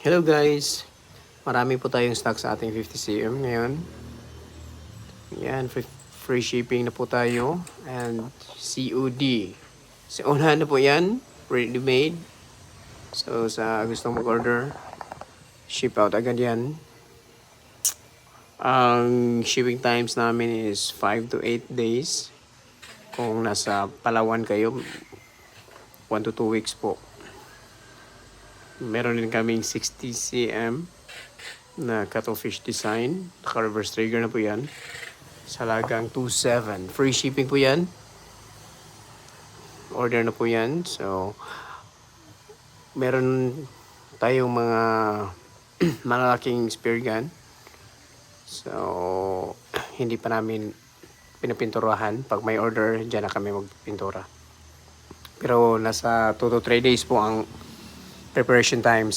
Hello guys! Marami po tayong stock sa ating 50cm ngayon. Yan, free shipping na po tayo. And COD. So, unahan na po yan. Ready made. So, sa gustong mag-order, ship out agad yan. Ang shipping times namin is 5 to 8 days. Kung nasa Palawan kayo, 1 to 2 weeks po. Meron din kaming 60cm na cuttlefish design. Naka-reverse trigger na po yan. Sa lagang 2.7. Free shipping po yan. Order na po yan. So, meron tayong mga malaking spear gun. So, hindi pa namin pinapinturahan. Pag may order, dyan na kami magpintura. Pero nasa 2 to 3 days po ang preparation time.